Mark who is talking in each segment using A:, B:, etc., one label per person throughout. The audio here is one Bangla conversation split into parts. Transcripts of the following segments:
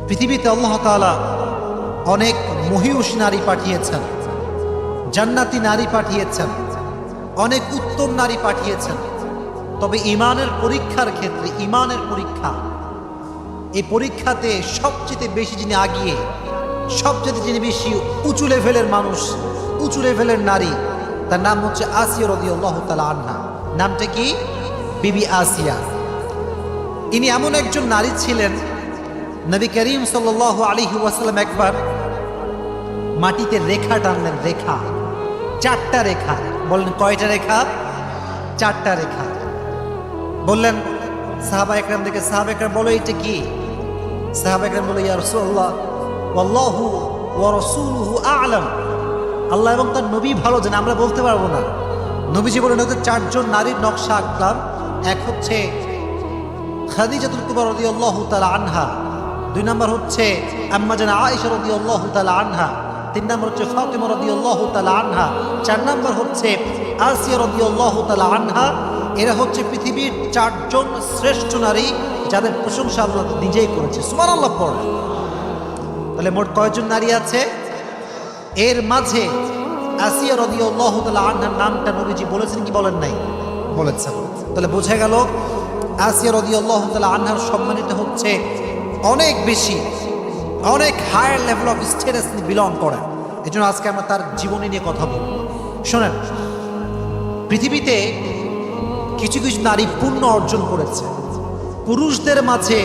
A: পৃথিবীতে আল্লাহ তাআলা অনেক মহিয়সী নারী পাঠিয়েছেন, জান্নাতি নারী পাঠিয়েছেন, অনেক উত্তম নারী পাঠিয়েছেন। তবে ইমানের পরীক্ষার ক্ষেত্রে, ইমানের পরীক্ষা, এই পরীক্ষাতে সবচেয়ে বেশি যিনি আগিয়ে, সবচেয়ে যিনি বেশি উঁচু লেভেলের মানুষ, উঁচু লেভেলের নারী, তার নাম হচ্ছে আসিয়া রাদিয়াল্লাহু তাআলা আনহা। নামটা কি? বিবি আসিয়া। ইনি এমন একজন নারী ছিলেন, নবী করিম সাল্লাল্লাহু আলাইহি ওয়াসাল্লাম একবার মাটিতে রেখা টানলেন, রেখা, 4টা রেখা। বললেন কয়টা রেখা? 4টা রেখা। বললেন সাহাবা একরাম দেখে, সাহাবা একরাম বলো এটা কি? সাহাবা একরাম বলো ইয়া রাসূলুল্লাহ ওয়াল্লাহু ওয়া রাসূলুহু আ'লাম, আল্লাহ এবং তার নবী ভালো জানেন, আমরা বলতে পারবো না। নবীজি বলেন ওদের 4জন নারীর নকশা আঁকলাম। এক হচ্ছে খাদিজাতুল কুবরা রাদিয়াল্লাহু তাআলা আনহা, 2 নম্বর হচ্ছে আম্মা জান আয়েশা রাদিয়াল্লাহু তাআলা আনহা, 3 নম্বর হচ্ছে ফাতিমা রাদিয়াল্লাহু তাআলা আনহা, 4 নম্বর হচ্ছে আসিয়া রাদিয়াল্লাহু তাআলা আনহা। এরা হচ্ছে পৃথিবীর 4জন শ্রেষ্ঠ নারী, যাদের প্রশংসা আল্লাহ নিজেই করেছে। সুবহানাল্লাহ পড়ে। তাহলে মোট কয়জন নারী আছে? এর মাঝে আসিয়া রাদিয়াল্লাহু তাআলা আনহার নামটা নবীজি বলেছেন কি বলেন নাই? বলেছেন। তাহলে বোঝা গেল আসিয়া রাদিয়াল্লাহু তাআলা আনহার সম্মানিত হচ্ছে অনেক বেশি, অনেক higher level of status belong করে। এই জন্য আজকে আমরা তার জীবনী নিয়ে কথা বলব। শোনেন, পৃথিবীতে কিছু কিছু নারী পুণ্য অর্জন করেছে। পুরুষদের মাঝে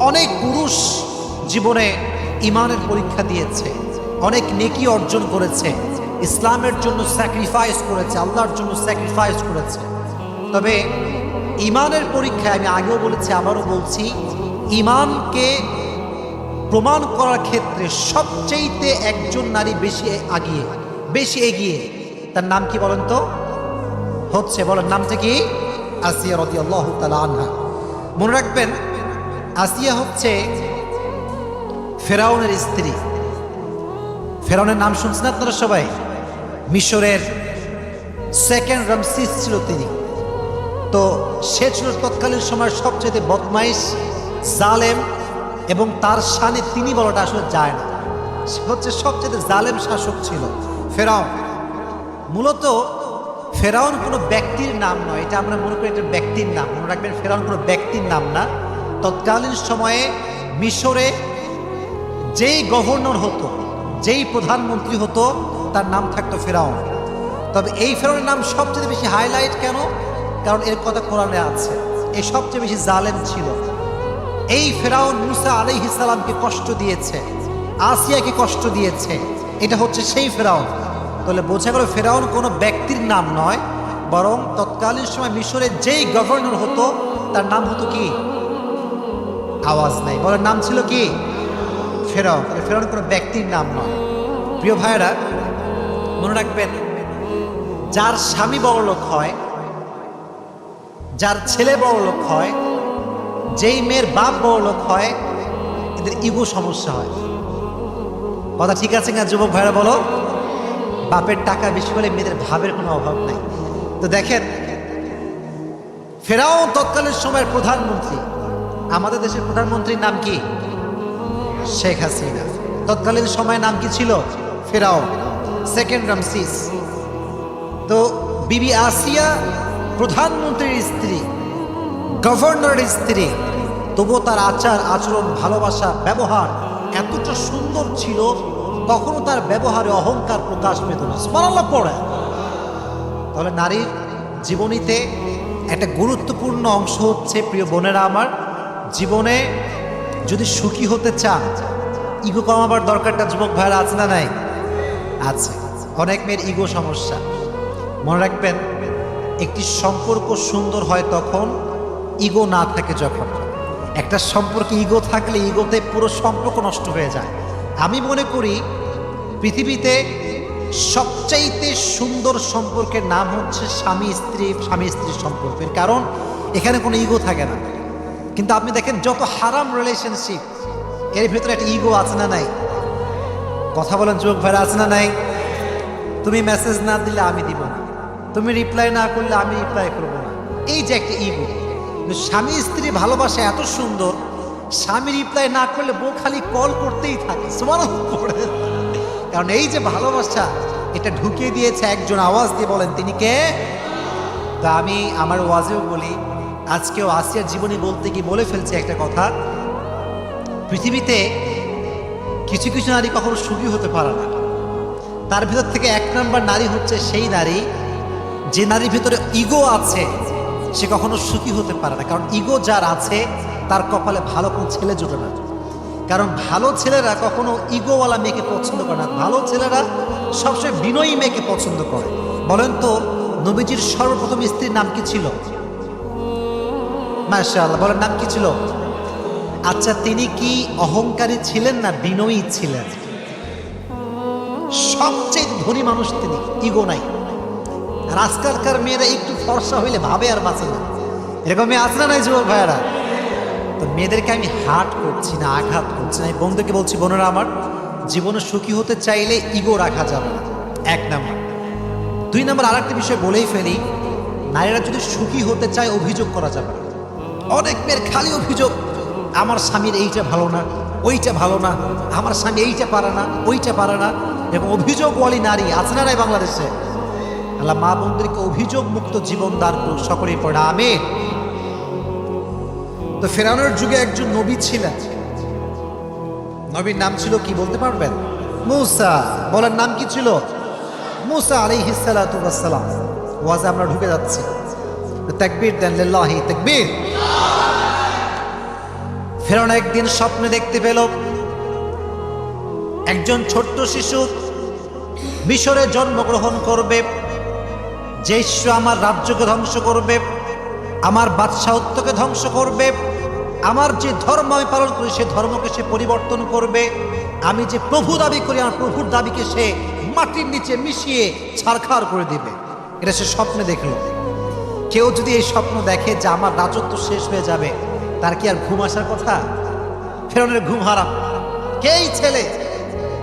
A: অনেক পুরুষ জীবনে ইমানের পরীক্ষা দিয়েছে, অনেক নেকি অর্জন করেছে, ইসলামের জন্য স্যাক্রিফাইস করেছে, আল্লাহর জন্য স্যাক্রিফাইস করেছে। তবে ইমানের পরীক্ষায় আমি আগেও বলেছি, আবারও বলছি, ইমানকে প্রমাণ করার ক্ষেত্রে সবচেয়েতে একজন নারী বেশি আগিয়ে, বেশি এগিয়ে। তার নাম কি বলেন তো? হচ্ছে, বলেন নামটা কি? আসিয়া রাদিয়াল্লাহু তাআলা আনহা। মনে রাখবেন, আসিয়া হচ্ছে ফেরাউনের স্ত্রী। ফেরাউনের নাম শুনছেন আপনারা সবাই? মিশরের 2nd রামসিস ছিল তিনি। তো সে ছিল তৎকালীন সময়ের সবচেয়ে বদমাইশ, জালেম, এবং তার শানে তিনি বলাটা আসলে যায় না। সে হচ্ছে সবচেয়ে জালেম শাসক ছিল ফেরাউন। মূলত ফেরাউন কোনো ব্যক্তির নাম নয়, এটা আমরা মনে করি এটা ব্যক্তির নাম। মনে রাখবেন, ফেরাউন কোনো ব্যক্তির নাম না। তৎকালীন সময়ে মিশরে যেই গভর্নর হতো, যেই প্রধানমন্ত্রী হতো, তার নাম থাকতো ফেরাউন। তবে এই ফেরাউনের নাম সবচেয়ে বেশি হাইলাইট কেন? কারণ এর কথা কোরআনে আছে। এই সবচেয়ে বেশি জালেম ছিল। এই ফেরাউন মুসা আলাইহিস সালামকে কষ্ট দিয়েছে, আসিয়াকে কষ্ট দিয়েছে। এটা হচ্ছে সেই ফেরাউন। তাহলে বোঝা গেল ফেরাউন কোনো ব্যক্তির নাম নয়, বরং তৎকালীন সময় মিশরের যেই গভর্নর হতো তার নাম হতো কি? আওয়াজ নাই, বলার নাম ছিল কি? ফেরাউন। তাহলে ফেরাউন কোনো ব্যক্তির নাম নয়। প্রিয় ভাইয়েরা, মনে রাখবেন, যার স্বামী বড়লোক হয়, যার ছেলে বড়লোক হয়, যেই মেয়ের বাপ বড়লোক হয়, এদের ইগো সমস্যা হয়। কথা ঠিক আছে না যুবক ভাইরা? বলো। বাপের টাকা বেশি হলে মেয়েদের ভাবের কোনো অভাব নাই। তো দেখেন, ফেরাউন তৎকালীন সময়ের প্রধানমন্ত্রী। আমাদের দেশের প্রধানমন্ত্রীর নাম কি? শেখ হাসিনা। তৎকালীন সময়ের নাম কি ছিল? ফেরাউন, 2nd রামসিস। তো বিবি আসিয়া প্রধানমন্ত্রীর স্ত্রী, গভর্নরের স্ত্রী, তবুও তার আচার আচরণ, ভালোবাসা, ব্যবহার এতটা সুন্দর ছিল, কখনো তার ব্যবহারে অহংকার প্রকাশ পেত না। সুবহানাল্লাহ পড়ে। তাহলে নারীর জীবনীতে একটা গুরুত্বপূর্ণ অংশ হচ্ছে, প্রিয় বোনেরা আমার, জীবনে যদি সুখী হতে চান, ইগো কমাবার দরকারটা যুবক ভাইরা আছে না নাই? আছে। অনেক মেয়ের ইগো সমস্যা। মনে রাখবেন, একটি সম্পর্ক সুন্দর হয় তখন, ইগো না থাকে যখন। একটা সম্পর্কে ইগো থাকলে ইগোতে পুরো সম্পর্ক নষ্ট হয়ে যায়। আমি মনে করি পৃথিবীতে সবচাইতে সুন্দর সম্পর্কের নাম হচ্ছে স্বামী স্ত্রী, স্বামী স্ত্রীর সম্পর্কের। কারণ এখানে কোনো ইগো থাকে না। কিন্তু আপনি দেখেন, যত হারাম রিলেশনশিপ, এর ভেতরে একটা ইগো আছে না নাই? কথা বলেন যুবক ভাইরা, আছে না নাই? তুমি মেসেজ না দিলে আমি দিব না, তুমি রিপ্লাই না করলে আমি রিপ্লাই করবো না, এই যে একটা ইগো। স্বামী স্ত্রী ভালোবাসা এত সুন্দর, স্বামী রিপ্লাই না করলে বউ খালি কল করতেই থাকে, সুবহানাল্লাহ পড়ে। কারণ এই যে ভালোবাসা, এটা ঢুকিয়ে দিয়েছে একজন, আওয়াজ দিয়ে বলেন তিনি কে? তা আমি আমার ওয়াজেও বলি, আজকেও আসিয়ার জীবনী বলতে গিয়ে বলে ফেলছি একটা কথা। পৃথিবীতে কিছু কিছু নারী কখনো সুখী হতে পারে না। তার ভিতর থেকে এক নম্বর নারী হচ্ছে সেই নারী যে নারীর ভিতরে ইগো আছে, সে কখনো সুখী হতে পারে না। কারণ ইগো যার আছে তার কপালে ভালো কোনো ছেলে জোটে না। কারণ ভালো ছেলেরা কখনো ইগোওয়ালা মেয়েকে পছন্দ করে না। ভালো ছেলেরা সবসময় বিনয়ী মেয়েকে পছন্দ করে। বলেন তো, নবীজির সর্বপ্রথম স্ত্রীর নাম কি ছিল? মাশাআল্লাহ, বলেন নাম কি ছিল? আচ্ছা, তিনি কি অহংকারী ছিলেন না বিনয়ী ছিলেন? সবচেয়ে ধনী মানুষ তিনি, ইগো নাই। আর আজকালকার মেয়েরা একটু ফর্সা হইলে ভাবে আর বাঁচে না, এরকম মেয়ে আছে না নাই যুবক ভাইয়েরা? তো মেয়েদেরকে আমি হার্ট করছি না, আঘাত করছি না। আমি বন্ধুকে বলছি, বোনেরা আমার, জীবনে সুখী হতে চাইলে ইগো রাখা যাবে না, এক নাম্বার। দুই নাম্বার আরেকটা বিষয় বলেই ফেলি, নারীরা যদি সুখী হতে চায় অভিযোগ করা যাবে না। অনেক মেয়ের খালি অভিযোগ, আমার স্বামীর এইটা ভালো না, ওইটা ভালো না, আমার স্বামী এইটা পারে না, ওইটা পারে না। এবং অভিযোগওয়ালী নারী আছে না বাংলাদেশে? আল্লাহ মা বোনদেরকে অভিযোগ মুক্ত জীবন দান করুন, সকলেই পড়া আমিন। তো ফেরাউনের যুগে একজন নবী ছিলেন, নবীর নাম ছিল কি বলতে পারবেন? মূসা। বলার নাম কি ছিল? মূসা আলাইহিস সালাতু ওয়াস সালাম। ওয়াজে আমরা ঢুকে যাচ্ছি, তাকবীর দেন, লিল্লাহি তাকবীর। ফেরাউন একদিন স্বপ্নে দেখতে পেল একজন ছোট্ট শিশু মিশরে জন্মগ্রহণ করবে, যে শিশু আমার রাজ্যকে ধ্বংস করবে, আমার বাদশাহত্বকে ধ্বংস করবে, আমার যে ধর্ম আমি পালন করি সে ধর্মকে সে পরিবর্তন করবে, আমি যে প্রভু দাবি করি আমার প্রভুর দাবিকে সে মাটির নিচে মিশিয়ে ছারখার করে দিবে। এটা সে স্বপ্নে দেখল। কেউ যদি এই স্বপ্ন দেখে যে আমার রাজত্ব শেষ হয়ে যাবে, তার কি আর ঘুম আসার কথা? ফেরাউনের ঘুম হারাম। কেই ছেলে,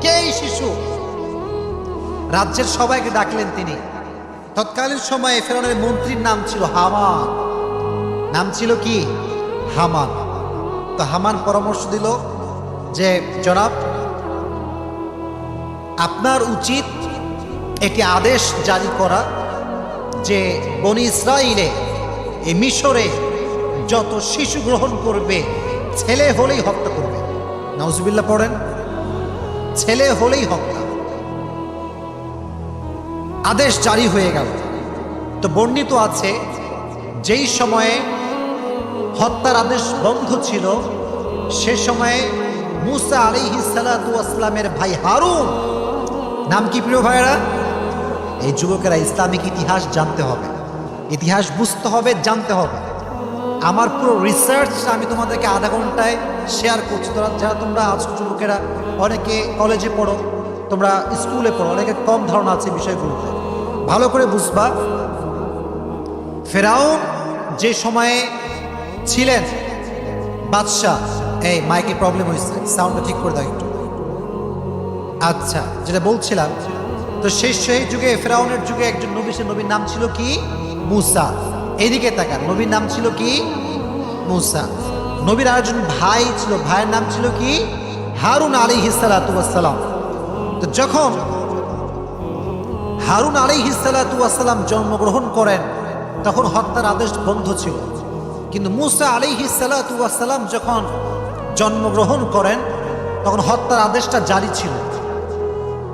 A: কেই শিশু, রাজ্যের সবাইকে ডাকলেন তিনি। তৎকালীন সময়ে ফেরাউনের মন্ত্রীর নাম ছিল হামান। নাম ছিল কি? হামান। তো হামান পরামর্শ দিল যে জনাব, আপনার উচিত একটি আদেশ জারি করা যে বনি ইসরাইলে এই মিশরে যত শিশু গ্রহণ করবে ছেলে হলেই হত্যা করবে। নাউজুবিল্লাহ পড়েন, ছেলে হলেই হত্যা। আদেশ জারি হয়ে গেল। তো বর্ণিত আছে যেই সময়ে হত্যার আদেশ বন্ধ ছিল সে সময়ে মূসা আলাইহিস সালাতু ওয়াস সালামের ভাই হারুন, নাম কি প্রিয় ভাইরা? এই যুবকেরা ইসলামিক ইতিহাস জানতে হবে, ইতিহাস বুঝতে হবে, জানতে হবে। আমার পুরো রিসার্চ আমি তোমাদেরকে আধা ঘন্টায় শেয়ার করছি। যারা তোমরা আছো যুবকেরা, অনেকে কলেজে পড়ো, তোমরা স্কুলে পড়ো, অনেকে কম ধারণা আছে বিষয়গুলোতে, ভালো করে বুঝবা। ফেরাউন যে সময়ে ছিলেন বাদশাহ, এই মাইকে প্রবলেম হয়েছে, সাউন্ডটা ঠিক করে দাও একটু। আচ্ছা, যেটা বলছিলাম, তো সেই যুগে ফেরাউনের যুগে একজন নবী, সে নবীর নাম ছিল কি? মূসা। এইদিকে তাকান, নবীর নাম ছিল কি? মূসা। নবীর আরেকজন ভাই ছিল, ভাইয়ের নাম ছিল কি? হারুন আলাইহিস সালাতু ওয়াস সালাম। তো যখন হারুন আলাইহিস সালাতু ওয়াস সালাম জন্মগ্রহণ করেন তখন হত্যার আদেশ বন্ধ ছিল, কিন্তু মূসা আলাইহিস সালাতু ওয়াস সালাম যখন জন্মগ্রহণ করেন তখন হত্যার আদেশটা জারি ছিল।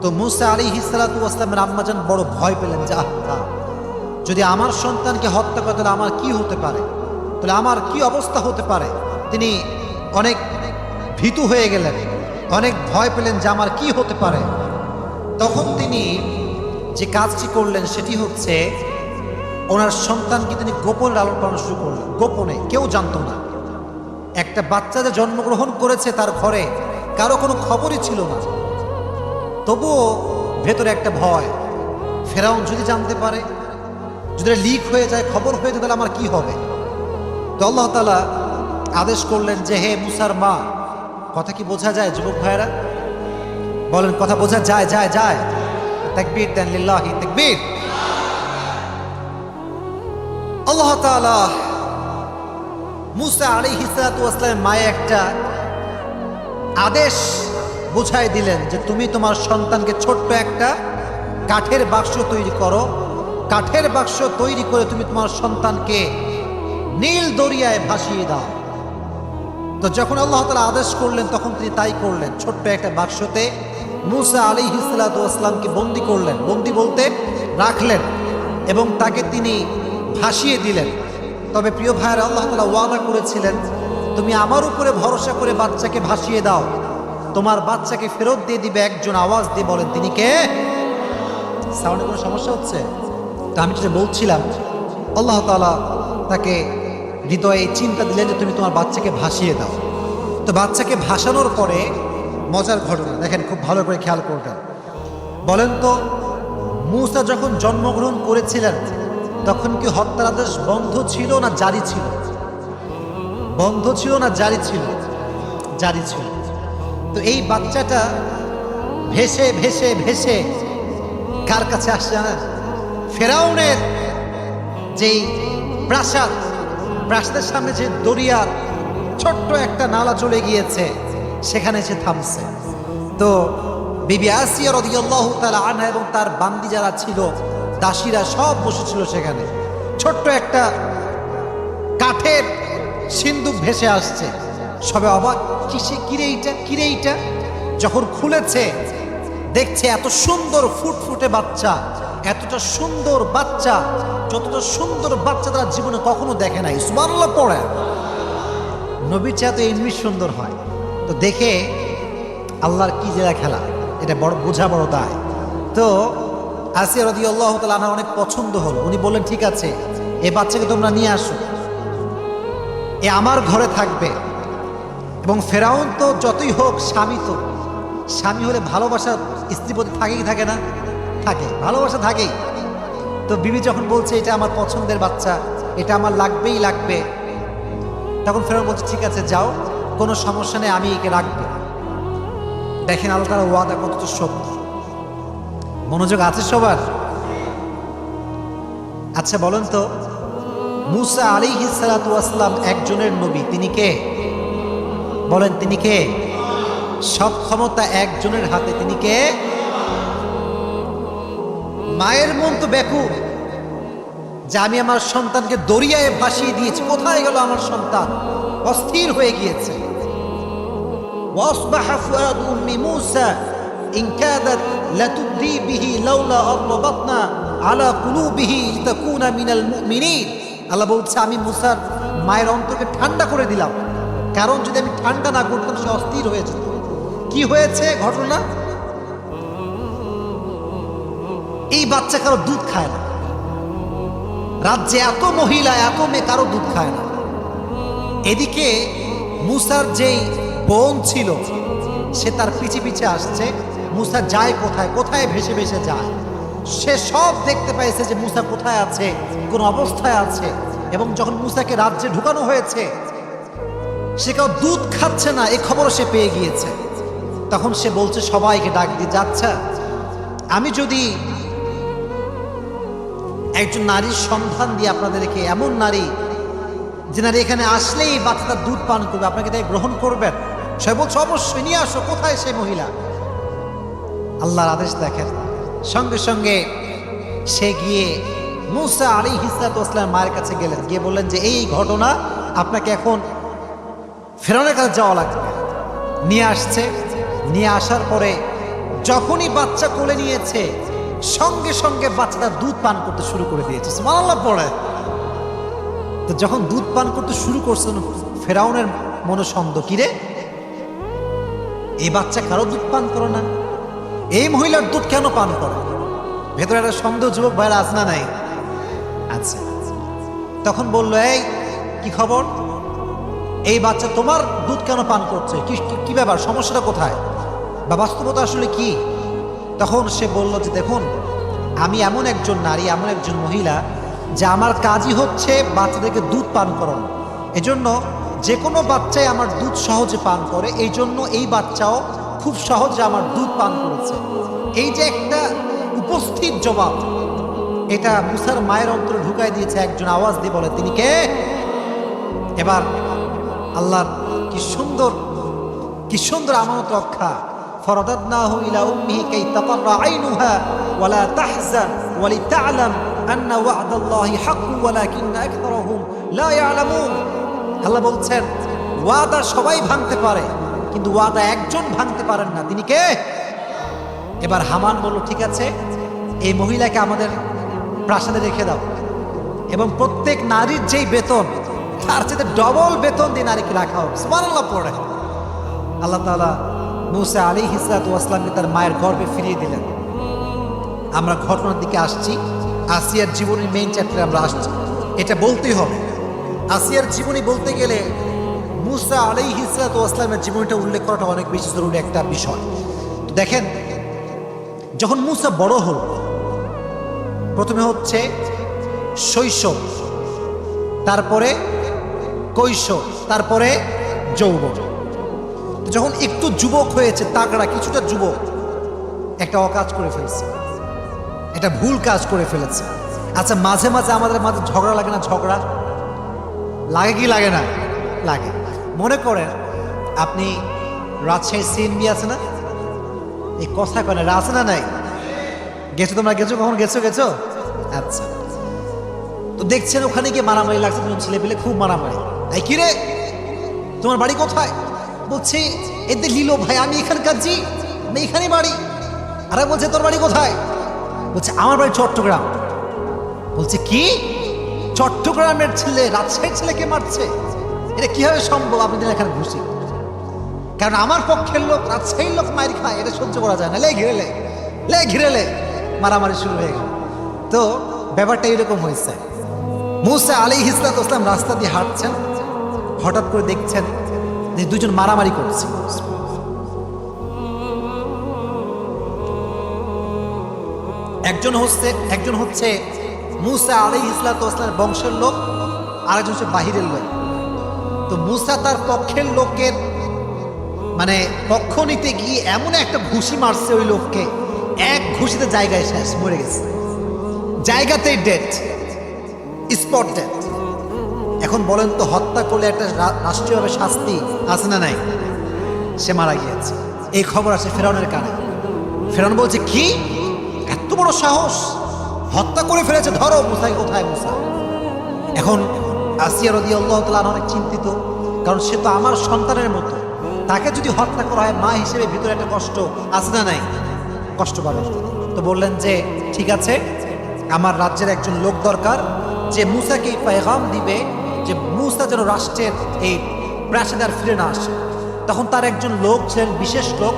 A: তো মূসা আলাইহিস সালাতু ওয়াস সালামের আম্মাজান বড় ভয় পেলেন যে আহা, যদি আমার সন্তানকে হত্যা করে তাহলে আমার কি হতে পারে, তাহলে আমার কি অবস্থা হতে পারে। তিনি অনেক ভীতু হয়ে গেলেন, অনেক ভয় পেলেন যে আমার কি হতে পারে। তখন তিনি যে কাজটি করলেন সেটি হচ্ছে ওনার সন্তানকে তিনি গোপনে লালন পালন শুরু করলেন, গোপনে, কেউ জানতো না। একটা বাচ্চা যে জন্মগ্রহণ করেছে তার ঘরে কারো কোনো খবরই ছিল না, তবুও ভেতরে একটা ভয়, ফেরাউন যদি জানতে পারে, যদি লিক হয়ে যায়, খবর হয়ে যায়, তাহলে আমার কি হবে। তো আল্লাহ তাআলা আদেশ করলেন যে হে মূসার মা, কথা কি বোঝা যায় যুবক ভাইয়েরা? বলেন কথা বোঝা যায়? যায় যায় তাকবীর দেন, লিল্লাহি তাকবীর। আল্লাহ তাআলা মুসা আলাইহিস সালাতু ওয়াস সালামের মায়ে একটা আদেশ বুঝাই দিলেন যে তুমি তোমার সন্তানকে ছোট্ট একটা কাঠের বাক্স তৈরি করো, কাঠের বাক্স তৈরি করে তুমি তোমার সন্তানকে নীল দরিয়ায় ভাসিয়ে দাও। তো যখন আল্লাহ তাআলা আদেশ করলেন তখন তিনি তাই করলেন। ছোট্ট একটা বাক্সতে মুসা আলাইহিস সালাতু ওয়াস সালামকে বন্দি করলেন, বন্দি বলতে রাখলেন, এবং তাকে তিনি ভাসিয়ে দিলেন। তবে প্রিয় ভাইয়েরা, আল্লাহ তাআলা ওয়াদা করেছিলেন তুমি আমার উপরে ভরসা করে বাচ্চাকে ভাসিয়ে দাও, তোমার বাচ্চাকে ফেরত দিয়ে দিবে একজন। আওয়াজ দিয়ে বলেন তিনি কে? সাউন্ডে কোনো সমস্যা হচ্ছে? তো আমি যেটা বলছিলাম, আল্লাহ তাআলা তাকে হৃদয়ে চিন্তা দিলেন যে তুমি তোমার বাচ্চাকে ভাসিয়ে দাও। তো বাচ্চাকে ভাসানোর পরে মজার ঘটনা দেখেন, খুব ভালো করে খেয়াল করবেন। বলেন তো, মূসা যখন জন্মগ্রহণ করেছিলেন তখন কি হত্যার আদেশ বন্ধ ছিল না জারি ছিল? বন্ধ ছিল না জারি ছিল? জারি ছিল। তো এই বাচ্চাটা ভেসে ভেসে ভেসে কার কাছে আসছে জানেন? ফেরাউনের যেই প্রাসাদ, প্রাসাদের সামনে যে দরিয়ার ছোট্ট একটা নালা চলে গিয়েছে সেখানে এসে থামছে। তো বিবি আসিয়া রাদিয়াল্লাহু তাআলা আনহা এবং তার বান্দি যারা ছিল, দাসীরা সব বসেছিল সেখানে। ছোট্ট একটা কাঠের সিন্দুক ভেসে আসছে, সবে অবাক, কিরে এইটা, কিরে এইটা। যখন খুলেছে দেখছে এত সুন্দর ফুটফুটে বাচ্চা, এতটা সুন্দর বাচ্চা, যতটা সুন্দর বাচ্চা তারা জীবনে কখনো দেখে নাই। সুবহানাল্লাহ পড়ে। নবীর চেয়ে এত এমনি সুন্দর হয়। তো দেখে আল্লাহর কি জেলা খেলা, এটা বড় বোঝা, বড় দায়। তো আসিয়া রাদিয়াল্লাহু তাআলা আনহা অনেক পছন্দ হলো। উনি বললেন ঠিক আছে, এই বাচ্চাকে তোমরা নিয়ে আসো, এ আমার ঘরে থাকবে। এবং ফেরাউন তো যতই হোক স্বামী, তো স্বামী হলে ভালোবাসা স্ত্রী প্রতি থাকে কি থাকে না? থাকে, ভালোবাসা থাকেই। তো বিবি যখন বলছে এটা আমার পছন্দের বাচ্চা, এটা আমার লাগবেই লাগবে, তখন ফেরাউন বলছে ঠিক আছে যাও, কোনো সমস্যা নেই, আমি একে রাখবো। দেখেন আল্লাহ তাআলার ওয়াদা কতটা সত্য। মনোযোগ আছে সবার? আচ্ছা বলেন তো, মুসা আলাইহিস সালাতু ওয়াস সালাম একজনের নবী, তিনি কে? বলেন তিনি কে? সব ক্ষমতা একজনের হাতে, তিনি কে? মায়ের মন তো ব্যাকুল যে আমি আমার সন্তানকে দরিয়ায় ভাসিয়ে দিয়েছি, কোথায় গেল আমার সন্তান? অস্থির হয়ে গিয়েছে। ওয়াসবাহা ফুআদু উম্মি মূসা ইন কাদাত লাতুবদি বিহি লাউলা আরবাতনা আলা কুলুবিহি লিতাকুনা মিনাল মুমিনিন। আল্লাহ বলছে আমি মুসার মায়ের অন্তরকে ঠান্ডা করে দিলাম, কারণ যদি আমি ঠান্ডা না করতাম সে অস্থির হয়ে যেত। কি হয়েছে ঘটনা? এই বাচ্চা কারো দুধ খায় না, রাজ্যে এত মহিলা, এত মেয়ে, কারো দুধ খায় না। এদিকে মুসার যেই বোন ছিল সে তার পিছে পিছে আসছে। মুসা যায় কোথায়, কোথায় ভেসে ভেসে যায়। সে সব দেখতে পাইছে যে মুসা কোথায় আছে, কোন অবস্থায় আছে। এবং যখন মুসাকে রাজ্যে ঢুকানো হয়েছে, সে কেউ দুধ খাচ্ছে না এ খবরও সে পেয়ে গিয়েছে। তখন সে বলছে সবাইকে ডাক দিয়ে, যাচ্ছে আমি যদি একজন নারীর সন্ধান দিয়ে আপনাদেরকে, এমন নারী যে নারী এখানে আসলেই বাচ্চাটার দুধ পান করবে, আপনাকে তাই গ্রহণ করবেন? সে বলছে অবশ্যই, নিয়ে আসো। কোথায় সেই মহিলা? আল্লাহর আদেশ দেখেন, সঙ্গে সঙ্গে সে গিয়ে মুসা আলাইহিস সালাতু ওয়াস সালামের মায়ের কাছে গেলেন, গিয়ে বললেন যে এই ঘটনা, আপনাকে এখন ফেরাউনের কাছে যাওয়া লাগবে। নিয়ে আসছে। নিয়ে আসার পরে যখনই বাচ্চা কোলে নিয়েছে, সঙ্গে সঙ্গে বাচ্চাটা দুধ পান করতে শুরু করে দিয়েছে। সুবহানাল্লাহ পড়ে। তো যখন দুধ পান করতে শুরু করছেন, ফেরাউনের মনে সন্দেহ, কিরে এই বাচ্চা কারো দুধ পান করে না, এই মহিলার দুধ কেন পান করে? ভেতরে একটা সন্দেহ যুবক ভাইরা আছে না নাই? আচ্ছা। তখন বললো, এই কি খবর, এই বাচ্চা তোমার দুধ কেন পান করছে? কি ব্যাপার, সমস্যাটা কোথায়, বা বাস্তবতা আসলে কি? তখন সে বলল যে দেখুন, আমি এমন একজন নারী, এমন একজন মহিলা যে আমার কাজই হচ্ছে বাচ্চাদেরকে দুধ পান করানো। এজন্য যে কোনো বাচ্চাই আমার দুধ সহজে পান করে, এই জন্য এই বাচ্চাও খুব সহজে আমার দুধ পান করেছে। এই যে একটা উপস্থিত জবাব, এটা মুসার মায়ের অন্তরে ঢুকাই দিয়েছে। একজন আওয়াজ দিয়ে বলে তিনি কে? এবার আল্লাহর কি সুন্দর আমানত রক্ষা। ফরাদাদনাহু ইলা উম্মিহি কাই তাকাররা আইনুহা ওয়া লা তাহজান ওয়া লিতা'লাম আন্না ওয়া'দাল্লাহি হাক্কুন ওয়ালাকিন্না আকতারাহুম লা ইয়ালামুন। আল্লাহ বলছেন ওয়াদা সবাই ভাঙতে পারে, কিন্তু ওয়াদা একজন ভাঙতে পারেন না, তিনি কে? এবার হামান বলল, ঠিক আছে, এই মহিলাকে আমাদের প্রাসাদে রেখে দাও এবং প্রত্যেক নারীর যেই বেতন তার চেয়ে ডবল বেতন দিয়ে নারীকে রাখা হোক। সুবহানাল্লাহ পড়ে আল্লাহ তাআলা মূসা আলাইহিস সালাতু ওয়াস সালামকে তার মায়ের গর্ভে ফিরিয়ে দিলেন। আমরা ঘটনার দিকে আসছি, আসিয়ার জীবনের মেইন চ্যাপ্টারে আমরা আসছি। এটা বলতেই হবে, আসিয়ার জীবনী বলতে গেলে মূসা আলাইহিস সালাতু ওয়াস সালামের জীবনীটা উল্লেখ করাটা অনেক বেশি জরুরি একটা বিষয়। তো দেখেন, যখন মূসা বড় হল, প্রথমে হচ্ছে শৈশব, তারপরে কৈশোর, তারপরে যৌবন। যখন একটু যুবক হয়েছে, তাগড়া কিছুটা যুবক, একটা অকাজ করে ফেলছে, একটা ভুল কাজ করে ফেলেছে। আচ্ছা, মাঝে মাঝে আমাদের মাঝে ঝগড়া লাগে না? ঝগড়া লাগে কি লাগে না? লাগে। মনে করেন আপনি রাজশাহী সিএনবি আছে না, এই কথা কেন আছে না? নাই গেছো? তোমরা গেছো? কখন গেছো? আচ্ছা, তো দেখছেন ওখানে গিয়ে মারামারি লাগছে, দুজন ছেলে পেলে খুব মারামারি। এই কি রে, তোমার বাড়ি কোথায়? বলছে এতে লিলো ভাই, আমি এখানকার জি, আমি এখানে বাড়ি। আরে বলছে তোর বাড়ি কোথায়? বলছে আমার বাড়ি চট্টগ্রাম। বলছে কি, চট্টগ্রামের ছেলে রাজশাহীর ছেলেকে মারছে? এটা কিভাবে সম্ভব? আপনি দিন এখানে ঘুষি, কারণ আমার পক্ষের লোক রাজশাহীর লোক মায়ের খায়, এটা সহ্য করা যায় না। লে ঘিরেলে মারামারি শুরু হয়ে গেল। তো ব্যাপারটা এরকম হয়েছে। মূসা আলাইহিস সালাতু ওয়াস সালাম রাস্তা দিয়ে হাঁটছেন, হঠাৎ করে দেখছেন যে দুজন মারামারি করছে। একজন হচ্ছে মূসা আলাইহিস সালাতু ওয়াস সালামের বংশের লোক, আরেকজন হচ্ছে বাহিরের লোক। তো মূসা তার পক্ষের লোকের মানে পক্ষ নিতে গিয়ে এমন একটা ঘুষি মারছে ওই লোককে, এক ঘুষিতে জায়গায় শেষ, মরে গেছে, জায়গাতেই ডেথ, স্পট ডেথ। এখন বলেন তো, হত্যা করলে একটা রাষ্ট্রীয়ভাবে শাস্তি আছে না নাই? সে মারা গিয়েছে। এই খবর আসে ফেরাউনের কানে। ফেরাউন বলছে কি, এত বড় সাহস, হত্যা করে ফেলেছে, ধরো। মুসাই কোথায়? মুসা এখন আসিয়া রাদিয়াল্লাহু তাআলা অনেক চিন্তিত, কারণ সে তো আমার সন্তানের মতো, তাকে যদি হত্যা করা হয় মা হিসেবে ভিতরে একটা কষ্ট আছে না নাই? কষ্ট পাবে। তো বললেন যে ঠিক আছে, আমার রাজ্যের একজন লোক দরকার যে মূসাকে এই পেগাম দিবে যে মূসা যেন রাষ্ট্রের এই প্রাসাদে আর ফিরে না আসে। তখন তার একজন লোক ছিলেন, বিশেষ লোক,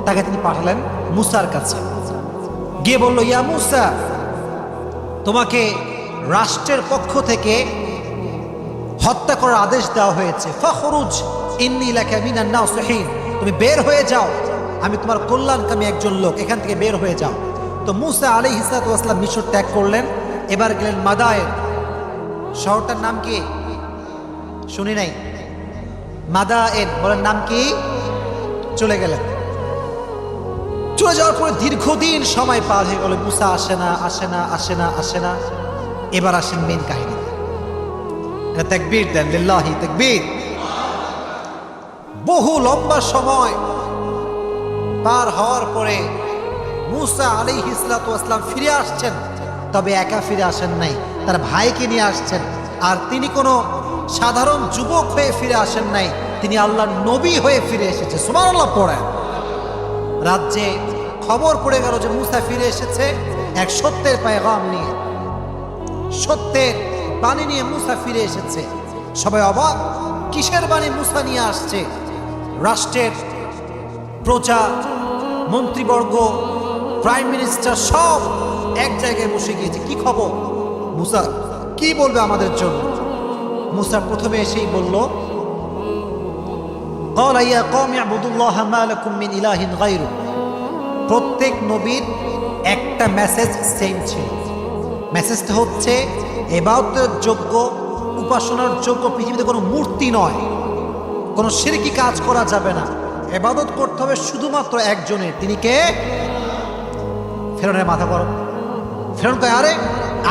A: তাকে তিনি পাঠালেন মূসার কাছে। গিয়ে বলল, ইয়া মূসা, তোমাকে রাষ্ট্রের পক্ষ থেকে হত্যা করার আদেশ দেওয়া হয়েছে। ফখরুজ ইন্নী লাকা মিনান নাসিহিন, তুমি বের হয়ে যাও, আমি তোমার কল্যাণকামী একজন লোক, এখান থেকে বের হয়ে যাও। তো মূসা আলাইহিস সালাতু ওয়াস সালাম মিশর ত্যাগ করলেন। এবার গেলেন মাদায়েন। শহরটার নাম কি শুনি নাই? মাদায়েন। বলেন নাম কি? চলে গেলেন। চলে যাওয়ার পরে দীর্ঘদিন সময় পার হয়ে গেল, মূসা আসে না। এবার আসেন মেন কাহিনী। তাকবীর দেন, লিল্লাহি তাকবীর। বহু লম্বা সময় পার হওয়ার পরে মূসা আলাইহিস সালাতু ওয়াস সালাম ফিরে আসছেন, তবে একা ফিরে আসেন নাই, তার ভাইকে নিয়ে আসছেন। আর তিনি কোনো সাধারণ যুবক হয়ে ফিরে আসেন নাই, তিনি আল্লাহর নবী হয়ে ফিরে এসেছে। সুবহানাল্লাহ পড়েন। রাজ্যে খবর পড়ে গেল যে মূসা ফিরে এসেছে এক সত্যের পেগাম নিয়ে, সত্যের বাণী নিয়ে মূসা ফিরে এসেছে। সবাই অবাক, কিসের বাণী মূসা নিয়ে আসছে? রাষ্ট্রের প্রজা, মন্ত্রীবর্গ, প্রাইম মিনিস্টার সব এক জায়গায় বসে গিয়েছে। কি খবর? মূসা কি বলবে আমাদের জন্য? মূসা প্রথমে এসেই বলল, ক্বালা ইয়া কওমি ইবুদুল্লাহা মা লাকুম মিন ইলাহিন গায়রু। প্রত্যেক নবীর একটা মেসেজ সেম ছিল। মেসেজটা হচ্ছে ইবাদতের যোগ্য, উপাসনার যোগ্য পৃথিবীতে কোনো মূর্তি নয়, কোনো শিরকি কাজ করা যাবে না, ইবাদত করতে হবে শুধুমাত্র একজনের। তিনি কে? ফেরাউনের মাথা গরম। ফেরাউন কয়, আরে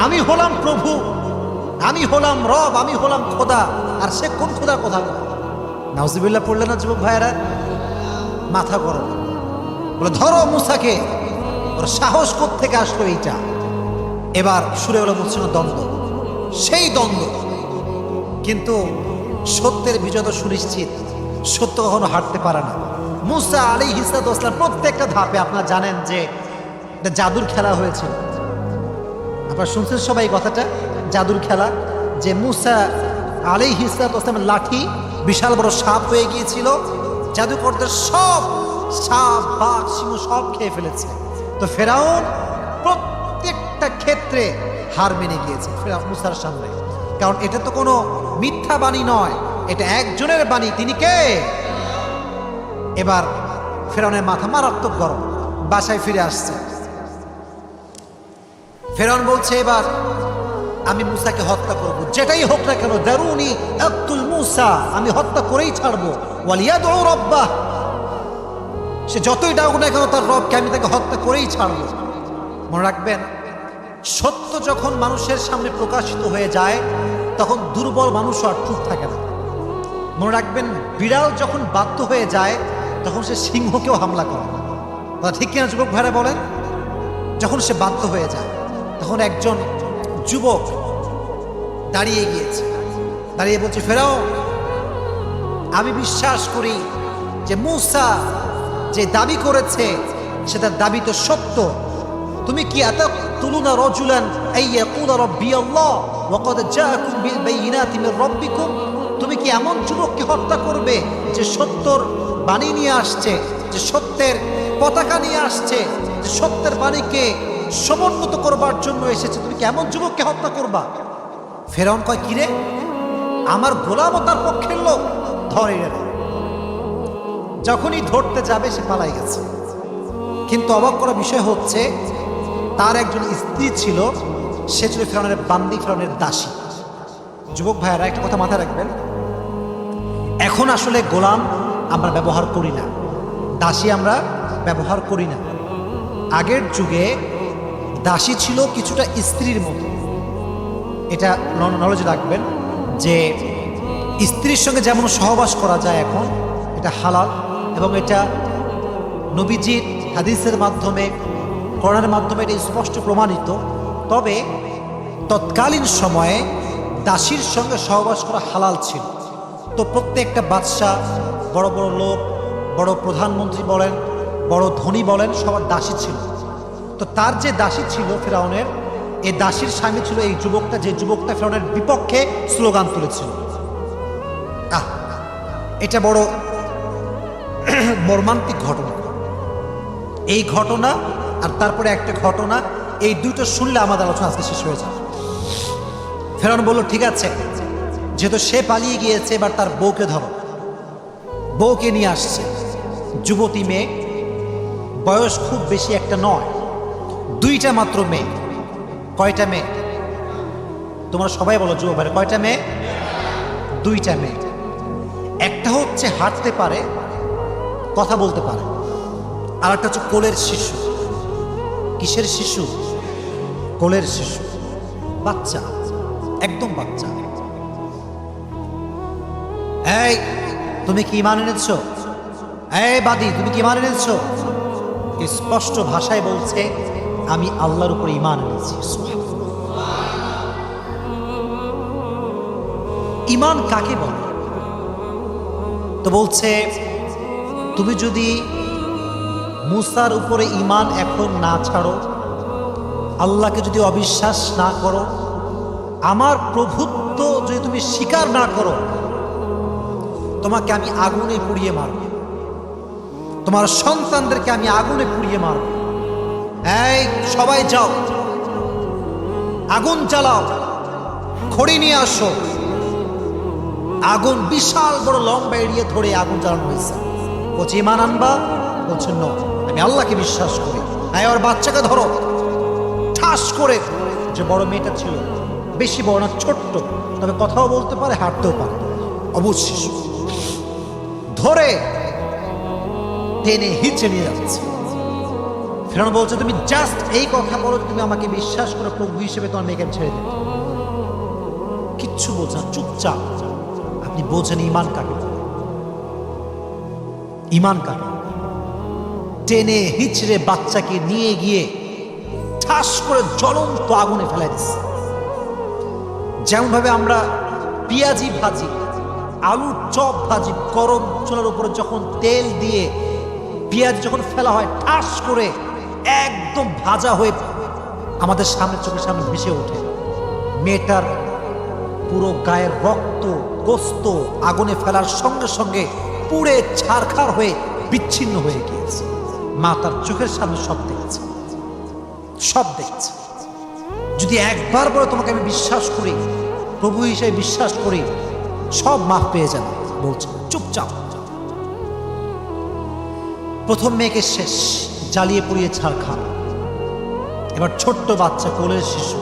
A: আমি হলাম প্রভু, আমি হলাম রব, আমি হলাম খোদা, আর সে কোন খোদার কথা বলে? নাউজুবিল্লাহ পড়লেন না যুবক ভাইয়েরা? মাথা গরম, বলে ধরো মুসাকে। ওর সাহস কোত্থেকে আসলো এইটা? এবার শুরু হলো মুসলিমের দ্বন্দ্ব, সেই দ্বন্দ্ব। কিন্তু সত্যের বিজয় তো সুনিশ্চিত, সত্য কখনো হারতে পারে না। মুসা আলাইহিস সালাম প্রত্যেকটা ধাপে, আপনারা জানেন যে এটা জাদুর খেলা হয়েছিল। আপনারা শুনছেন সবাই এই কথাটা, জাদুর খেলা, যে মুসা আলাইহিস সালামের লাঠি বিশাল বড় সাপ হয়ে গিয়েছিল। জাদুকরদের সব সাপ, বাঘ, সিংহ সব খেয়ে ফেলেছে। তো ফেরাউন প্রত্যেকটা ক্ষেত্রে হার মেনে গিয়েছে মুসার সামনে, কারণ এটা তো কোনো মিথ্যা বাণী নয়, এটা একজনের বাণী। তিনি কে? এবার ফেরাউনের মাথা মারাত্মক গরম, বাসায় ফিরে আসছে। ফেরাউন বলছে এবার আমি মুসাকে হত্যা করব, যেটাই হোক না কেন, দারুনি আক্তুল মুসা, আমি হত্যা করেই ছাড়বো। ওয়ালিয়াদউ রাব্বাহ, সে যতই ডাকুক না কেন তার রবকে, আমি তাকে হত্যা করেই ছাড়বো। মনে রাখবেন, সত্য যখন মানুষের সামনে প্রকাশিত হয়ে যায় তখন দুর্বল মানুষও আর চুপ থাকে না। মনে রাখবেন, বিড়াল যখন বাধ্য হয়ে যায় তখন সে সিংহকেও হামলা করে। ঠিক কিনা যুবক ভাইরা বলেন? যখন সে বাধ্য হয়ে যায় তখন একজন যুবক দাঁড়িয়ে গিয়েছে, দাঁড়িয়ে বলছে, ফেরাউন, আমি বিশ্বাস করি যে মুসা যে দাবি করেছে সেটার দাবি তো সত্য। তুমি কি আতাকতুলুনা রাজুলান আইয়াকুলা রাব্বি আল্লাহ ওয়া ক্বাদ জাআকুম বিল বাইয়িনাতি মির রাব্বিকুম, তুমি কি এমন যুবককে হত্যা করবে যে সত্যর বাণী নিয়ে আসছে, যে সত্যের পতাকা নিয়ে আসছে, যে সত্যের বাণীকে সমুন্নত করবার জন্য এসেছে? তুমি কি এমন যুবককে হত্যা করবা? ফেরাউন কয়, কিরে, আমার গোলামও তার পক্ষের লোক, ধরে রে। যখনই ধরতে যাবে সে পালাই গেছে। কিন্তু অবাক করা বিষয় হচ্ছে, তার একজন স্ত্রী ছিল, সে ছিল ফেরাউনের বান্দি, ফেরাউনের দাসী। যুবক ভাইয়েরা একটা কথা মাথায় রাখবেন, এখন আসলে গোলাম আমরা ব্যবহার করি না, দাসী আমরা ব্যবহার করি না। আগের যুগে দাসী ছিল কিছুটা স্ত্রীর মতো। এটা নলেজ রাখবেন যে স্ত্রীর সঙ্গে যেমন সহবাস করা যায় এখন, এটা হালাল, এবং এটা নবীজির হাদিসের মাধ্যমে, কোরআনের মাধ্যমে এটা স্পষ্ট প্রমাণিত। তবে তৎকালীন সময়ে দাসীর সঙ্গে সহবাস করা হালাল ছিল। তো প্রত্যেকটা বাদশা, বড় বড় লোক, বড় প্রধানমন্ত্রী বলেন, বড় ধনী বলেন, সবার দাসী ছিল। তো তার যে দাসী ছিল ফেরাউনের, এই দাসীর স্বামী ছিল এই যুবকটা, যে যুবকটা ফেরাউনের বিপক্ষে স্লোগান তুলেছিল। এটা বড় মর্মান্তিক ঘটনা। এই ঘটনা আর তারপরে একটা ঘটনা, এই দুটো শুনলে আমাদের আলোচনা আজকে শেষ হয়ে যায়। ফেরাউন বলল, ঠিক আছে, যেহেতু সে পালিয়ে গিয়েছে, এবার তার বউকে ধরো। বউকে নিয়ে আসছে, যুবতী মেয়ে, বয়স খুব বেশি একটা নয়, দুইটা মাত্র মেয়ে। কয়টা মেয়ে? তোমরা সবাই বলো যুবক ভাই, কয়টা মেয়ে? দুইটা মেয়ে। একটা হচ্ছে হাঁটতে পারে, কথা বলতে পারে, আর একটা হচ্ছে কোলের শিশু। কিসের শিশু? কোলের শিশু, বাচ্চা, একদম বাচ্চা। এই, তুমি কি ঈমান এনেছ? এই বাদী, তুমি কি ঈমান এনেছ? স্পষ্ট ভাষায় বলছে, আমি আল্লাহর উপর ঈমান এনেছি। ঈমান কাকে বলে? তো বলছে, তুমি যদি মুসার উপরে ঈমান এখন না ছাড়ো, আল্লাহকে যদি অবিশ্বাস না করো, আমার প্রভুত্ব যদি তুমি স্বীকার না করো, তোমাকে আমি আগুনে পুড়িয়ে মারব, তোমার সন্তানদেরকে আমি আগুনে পুড়িয়ে মারব। এই সবাই যাও, আগুন জ্বালাও, খড়ি নিয়ে আসো। আগুন বিশাল বড় লম্বা এড়িয়ে ধরে আগুন জ্বালানো হয়েছে। বলছে, ঈমান আনবা? বলছে, না, আমি আল্লাহকে বিশ্বাস করি। হ্যাঁ, ওর বাচ্চাকে ধরো। ঠাস করে, যে বড় মেয়েটা ছিল, বেশি বড় না, ছোট্ট, তবে কথাও বলতে পারে, হাঁটতেও পারে, অবুঝ শিশু, ধরে টেনে হিচে নিয়ে যাচ্ছে। ফেরাউন বলছে, তুমি জাস্ট এই কথা বলো, তুমি আমাকে বিশ্বাস করে প্রভু হিসেবে তোমার মেয়েকে ছেড়ে দেবে। কিচ্ছু বলছে না, চুপচাপ। আপনি বোঝেন ঈমান কাকে বলে? ইমান কাকে? টেনে হিচড়ে বাচ্চাকে নিয়ে গিয়ে ঠাস করে জ্বলন্ত আগুনে ফেলে দিচ্ছে। যেমন ভাবে আমরা পেঁয়াজি ভাজি, আলুর চপ ভাজি, গরম চুলার উপরে যখন তেল দিয়ে পেঁয়াজ যখন ফেলা হয়, ঠাস করে একদম ভাজা হয়ে আমাদের সামনে, চোখের সামনে ভেসে ওঠে। মেয়েটার পুরো গায়ের রক্ত গোস্ত আগুনে ফেলার সঙ্গে সঙ্গে পুড়ে ছারখার হয়ে বিচ্ছিন্ন হয়ে গিয়েছে। মা তার চোখের সামনে সব দেখছে, সব দেখছে। যদি একবার বলে তোমাকে আমি বিশ্বাস করি, প্রভু হিসেবে বিশ্বাস করি, সব মাফ পেয়ে যাবে, বলছে চুপচাপ। প্রথম মেয়েকে শেষ, জ্বালিয়ে পুড়িয়ে ছারখার। এবার ছোট্ট বাচ্চা, কোলের শিশু,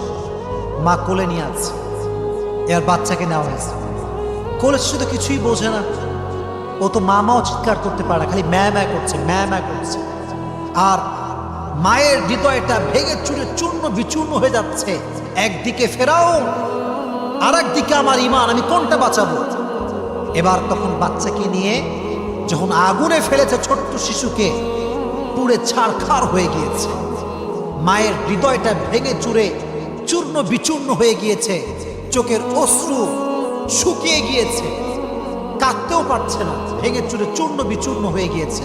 A: মা কোলে নিয়ে আছে। এবার বাচ্চাকে নেওয়া হয়েছে। কোলের শিশু তো কিছুই বোঝে না, ও তো মামাও চিৎকার করতে পারে না, খালি ম্যা ম্যা করছে, ম্যা ম্যা করছে। আর মায়ের হৃদয়টা ভেঙে চুরে চূর্ণ বিচূর্ণ হয়ে যাচ্ছে। একদিকে ফেরাও, আর একদিকে আমার ইমান, আমি কোনটা বাঁচাবো? এবার তখন বাচ্চাকে নিয়ে যখন আগুনে ফেলেছে ছোট্ট শিশুকে, পুড়ে ছারখার হয়ে গিয়েছে। মায়ের হৃদয়টা ভেঙে চুরে চূর্ণ বিচূর্ণ হয়ে গিয়েছে। চোখের অশ্রু শুকিয়ে গিয়েছে, কাঁদতেও পারছে না, ভেঙে চুরে চূর্ণ বিচূর্ণ হয়ে গিয়েছে।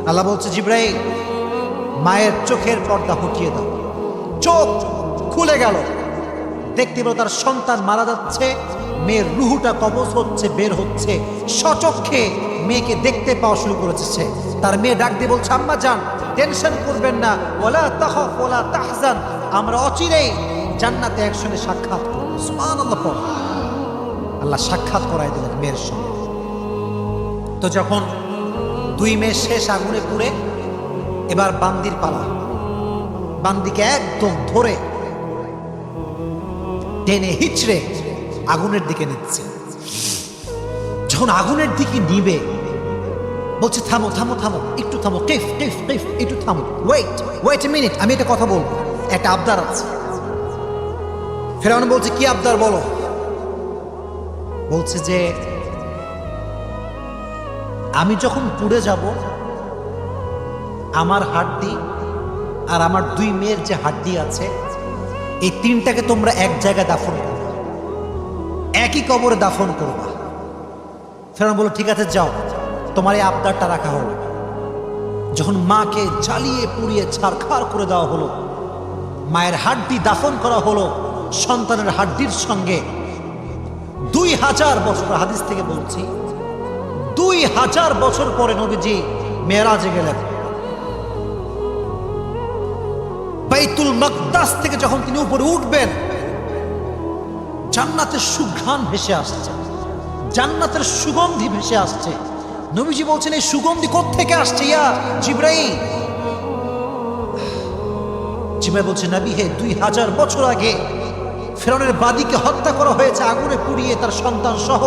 A: আল্লাহ বলছে, জিবরাইল, মায়ের চোখের পর্দা হটিয়ে দাও। চোখ খুলে গেল, দেখতে পেল তার সন্তান মারা যাচ্ছে, মেয়ের রুহুটা কবজ হচ্ছে, বের হচ্ছে। সচক্ষে মেয়েকে দেখতে পাওয়া শুরু করেছে। তার মেয়ে ডাক দিয়ে বলছে, আম্মা জান, টেনশন করবেন না, ওয়ালা তাখাফ ওয়ালা তাহজান, আমরা অচিরেই জান্নাতে একসঙ্গে সাক্ষাৎ করব। সুবহানাল্লাহ। আল্লাহ সাক্ষাৎ করাই দিলেন মেয়ের সঙ্গে। তো যখন দুই মেয়ে শেষ আগুনে পুড়ে, এবার বান্দির পালা। বান্দিকে একদম ধরে টেনে হিচড়ে আগুনের দিকে নিচ্ছে। যখন আগুনের দিকে নিবে, বলছে থামো থামো থামো, একটু থামো, কেফ কেফ কেফ, একটু থামো, ওয়েট এ মিনিট, আমি একটা কথা বলবো, একটা আবদার আছে। ফেরাউন বলছে, কি আবদার বলো? বলছে যে আমি যখন পুড়ে যাব, আমার হাড্ডি আর আমার দুই মেয়ের যে হাড্ডি আছে, এই তিনটাকে তোমরা এক জায়গায় দাফন করবে, একই কবরে দাফন করবা। ফেরাউন বলল, ঠিক আছে যাও, তোমার এই আবদারটা রাখা হলো। যখন মাকে জ্বালিয়ে পুড়িয়ে ছারখার করে দেওয়া হলো, মায়ের হাড্ডি দাফন করা হলো সন্তানের হাড্ডির সঙ্গে। 2000 বছর, হাদিস থেকে বলছি, 2000 বছর পরে নবীজি মেরাজে গেলেন। বাইতুল মাকদাস থেকে যখন তিনি উপরে উঠবেন, জান্নাতের সুঘ্রাণ ভেসে আসছে, জান্নাতের সুগন্ধি ভেসে আসছে। নবীজি বলছেন, এই সুগন্ধি কোত্থেকে আসছে ইয়া জিবরাইল? জিবরাইল বলছে, নবী হে, 2000 বছর আগে ফেরাউনের বাদীকে হত্যা করা হয়েছে আগুনে পুড়িয়ে, তার সন্তান সহ।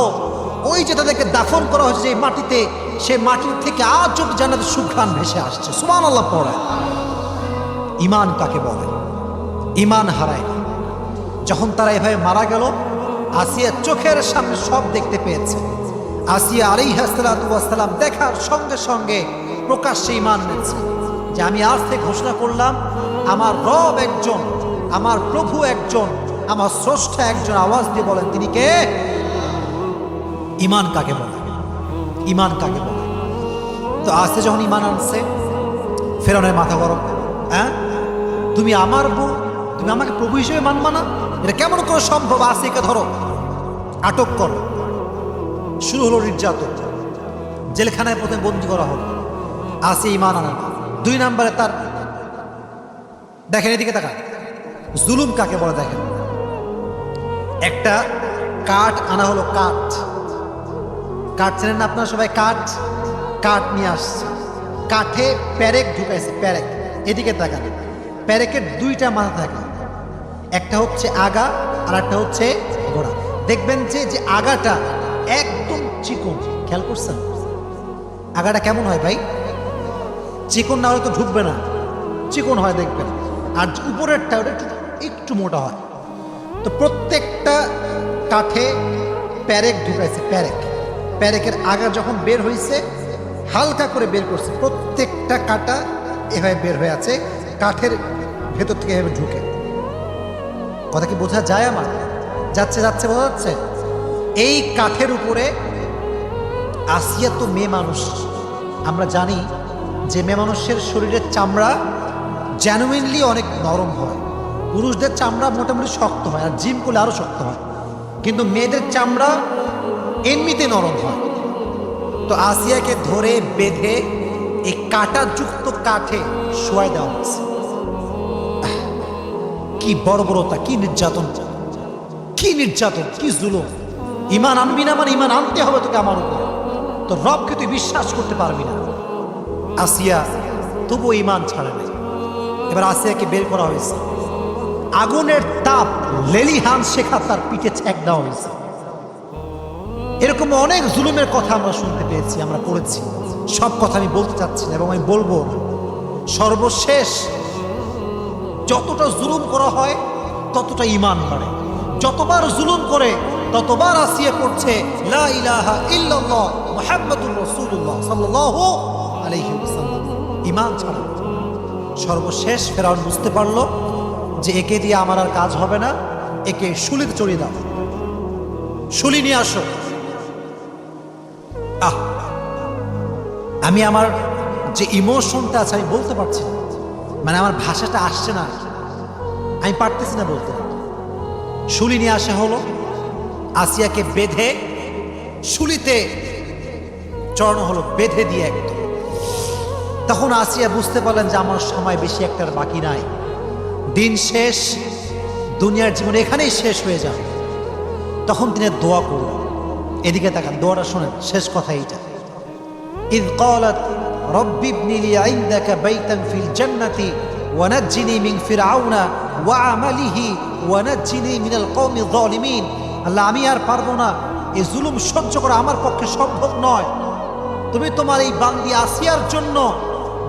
A: ওই যে তাদেরকে দাফন করা হয়েছে যে মাটিতে, সে মাটির থেকে আজ অব্দি জান্নাতের সুঘ্রাণ ভেসে আসছে। সুবহানাল্লাহ পড়ে। ইমান কাকে বলে? ইমান হারায় যখন তারা এভাবে মারা গেল, আসিয়া চোখের সামনে সব দেখতে পেয়েছে। আসিয়া আলাইহিস সালাতু ওয়াস সালাম দেখার সঙ্গে সঙ্গে প্রকাশ্যে ইমান এনেছে যে আমি আজ থেকে ঘোষণা করলাম, আমার রব একজন, আমার প্রভু একজন, আমার স্রষ্টা একজন। আওয়াজ দিয়ে বলেন, তিনি কে? ইমান কাকে বলে? ইমান কাকে বলে? তো আসে যখন ইমান আনছে, ফেরাউনের মাথা গরম। হ্যাঁ, তুমি আমার বউ, তুমি আমাকে প্রভু হিসেবে মানবা না? এটা কেমন করে সম্ভব? আসিকে ধরো, আটক করো। শুরু হলো নির্যাতন, জেলখানায় প্রথমে বন্দী করা হলো। আসি ইমান আনা। 2 নম্বরে তার, দেখেন এদিকে তাকান, জুলুম কাকে বলে দেখেন। একটা কাঠ আনা হলো, কাঠ, কাঠ চেনেন না আপনারা সবাই? কাঠ, কাঠ নিয়ে আসছে, কাঠে প্যারেক ঢুকাইছে, প্যারেক। এদিকে তাকান, প্যারেকের 2টা মাথা থাকে, একটা হচ্ছে আগা আর একটা হচ্ছে গোড়া। দেখবেন যে আগাটা একদম চিকন, খেয়াল করছেন? আগাটা কেমন হয় ভাই? চিকন না হলে তো ঢুকবে না, চিকন হয় দেখবেন। আর উপরেরটা ওটা একটু মোটা হয়। তো প্রত্যেকটা কাঠে প্যারেক ঢুকাইছে, প্যারেক। প্যারেকের আগা যখন বের হয়েছে, হালকা করে বের করছে, প্রত্যেকটা কাঁটা এভাবে বের হয়ে আছে, কাঠের ভেতর থেকে এভাবে ঢুকে। কথা কি বোঝা যায় আমার? যাচ্ছে যাচ্ছে, বোঝা যাচ্ছে? এই কাঠের উপরে আসিয়া তো মেয়ে মানুষ, আমরা জানি যে মেয়ে মানুষের শরীরের চামড়া জেনুইনলি অনেক নরম হয়, পুরুষদের চামড়া মোটামুটি শক্ত হয়, আর জিম করলে আরও শক্ত হয়, কিন্তু মেয়েদের চামড়া এমনিতে নরম হয়। তো আসিয়াকে ধরে বেঁধে এই কাঁটাযুক্ত কাঠে শোয়াই দেওয়া হয়েছে। কি বর্বরতা, কি নির্যাতন, কি নির্যাতন, কি জুলুম! ইমান আনবি না, মানে ইমান আনতে হবে তোকে আমার উপর, তো রবকে তুই বিশ্বাস করতে পারবি না। আসিয়া তবুও ইমান ছাড়ে নাই। এবার আসিয়াকে বের করা হয়েছে, আগুনের তাপ লেলিহান শেখা তার পিঠে ছ্যাঁক দেওয়া হয়েছে। এরকম অনেক জুলুমের কথা আমরা শুনতে পেয়েছি, আমরা পড়েছি। সব কথা আমি বলতে চাচ্ছি না এবং আমি বলবো না। সর্বশেষ যতটা জুলুম করা হয় ততটা ইমান বাড়ে, যতবার জুলুম করে ততবার আসিয়া পড়ছে লা ইলাহা ইল্লাল্লাহ মুহাম্মাদুর রাসূলুল্লাহ সাল্লাল্লাহু আলাইহি ওয়াসাল্লাম, ইমান ছাড়া। সর্বশেষ ফেরাউন বুঝতে পারলো যে একে দিয়ে আমার আর কাজ হবে না, একে শুলিতে চড়িয়ে দাও, শুলি নিয়ে আসো। আমি আমার যে ইমোশনটা আছে আমি বলতে পারছি না, মানে আমার ভাষাটা আসছে না, আমি পারতেছি না বলতে। শুলি নিয়ে আসা হলো, আসিয়াকে বেঁধে শুলিতে চড়ানো হলো, বেঁধে দিয়ে একদম। তখন আসিয়া বুঝতে পারলেন যে আমার সময় বেশি একটার বাকি নাই, দিন শেষ, দুনিয়ার জীবন এখানেই শেষ হয়ে যাবে। তখন তিনি দোয়া করলেন। এদিকে তাকান, দোয়াটা শোনেন, শেষ কথা এইটা। ইয ক্বালাত রব্বি ইবনি লি ইনদাকা বাইতান ফিল জান্নাতি ওয়া নাজ্জিনি মিন ফিরআউনা ওয়া আমালিহি ওয়া নাজ্জিনি মিনাল কওমিয যালিমিন। আল্লাহ, আমি আর পারবো না, এই জুলুম সহ্য করা আমার পক্ষে সম্ভব নয়। তুমি তোমার এই বান্দি আসিয়ার জন্য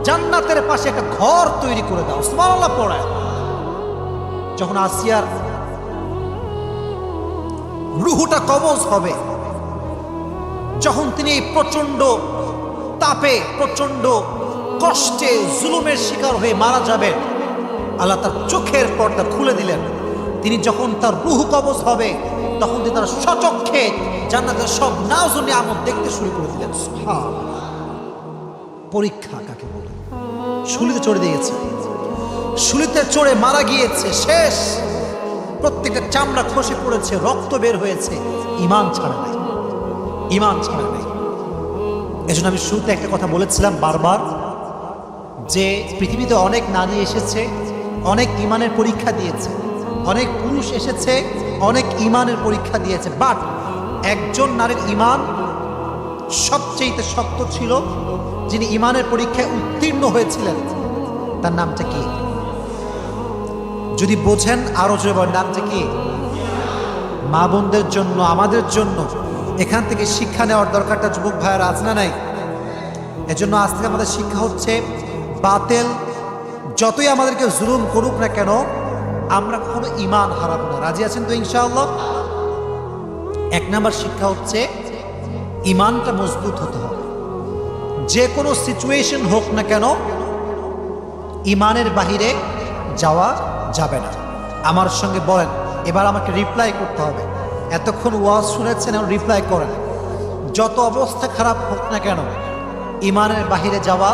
A: জান্নাতের পাশে একটা ঘর তৈরি করে দাও। সুবহানাল্লাহ পড়ে। যখন আসিয়ার রুহুটা কবজ হবে, যখন তিনি এই প্রচন্ড তাপে, প্রচন্ড কষ্টে, জুলুমের শিকার হয়ে মারা যাবেন, আল্লাহ তার চোখের পর্দা খুলে দিলেন। তিনি যখন তার রুহু কবজ হবে, তখন তিনি তার সচক্ষে জান্নাতের সব নাজুন নিয়ামত দেখতে শুরু করে দিলেন। পরীক্ষা কাকে বলে? শুলিতে চড়ে দিয়েছে, শুলিতে চড়ে মারা গিয়েছে, শেষ। প্রত্যেকটা চামড়া খসে পড়েছে, রক্ত বের হয়েছে, ইমান ছাড়া নাই, ইমান ছাড়া নাই। এজন্য আমি শুরুতে একটা কথা বলেছিলাম বারবার, যে পৃথিবীতে অনেক নারী এসেছে, অনেক ইমানের পরীক্ষা দিয়েছে, অনেক পুরুষ এসেছে, অনেক ইমানের পরীক্ষা দিয়েছে, বাট একজন নারীর ইমান সবচেয়ে শক্ত ছিল, যিনি ইমানের পরীক্ষায় উত্তীর্ণ হয়েছিলেন। তার নামটা কি? যদি বোঝেন আরো জোরে বলেন, নামটা কি? মা বোনদের জন্য, আমাদের জন্য এখান থেকে শিক্ষা নেওয়ার দরকারটা যুবক ভাইয়ারা আছে না নাই? এজন্য আজ থেকে আমাদের শিক্ষা হচ্ছে, বাতিল যতই আমাদেরকে জুলুম করুক না কেন, আমরা কখনো ইমান হারাবো না। রাজি আছেন তো ইনশাআল্লাহ? এক নাম্বার শিক্ষা হচ্ছে ইমানটা মজবুত হতে হবে। যে কোনো সিচুয়েশন হোক না কেন, ইমানের বাহিরে যাওয়া যাবে না। আমার সঙ্গে বলেন, এবার আমাকে রিপ্লাই করতে হবে। এতক্ষণ ওয়াজ শুনেছেন, এখন রিপ্লাই করেন। যত অবস্থা খারাপ হোক না কেন, ইমানের বাহিরে যাওয়া,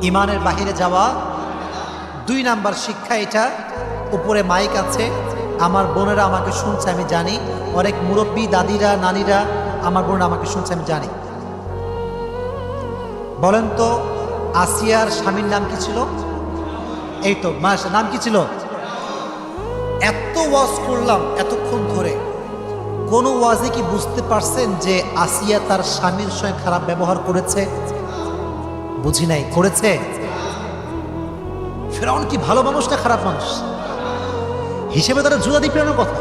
A: ইমানের বাহিরে যাওয়া। দুই নাম্বার শিক্ষা এটা, উপরে মাইক আছে, আমার বোনেরা আমাকে শুনছে আমি জানি, অনেক মুরব্বী দাদিরা, নানিরা, আমার বোনেরা আমাকে শুনছে আমি জানি। বলেন তো, আসিয়ার স্বামীর নাম কি ছিল? এই তো মাশা, নাম কি ছিল? এত ওয়াজ করলাম এতক্ষণ ধরে, কোন ওয়াজে কি বুঝতে পারছেন যে আসিয়া তার স্বামীর সঙ্গে খারাপ ব্যবহার করেছে? বুঝি নাই। করেছে? ফিরআউন কি ভালো মানুষ না খারাপ মানুষ? হিসেবে তারা জুতা দিয়ে পেরানোর কথা,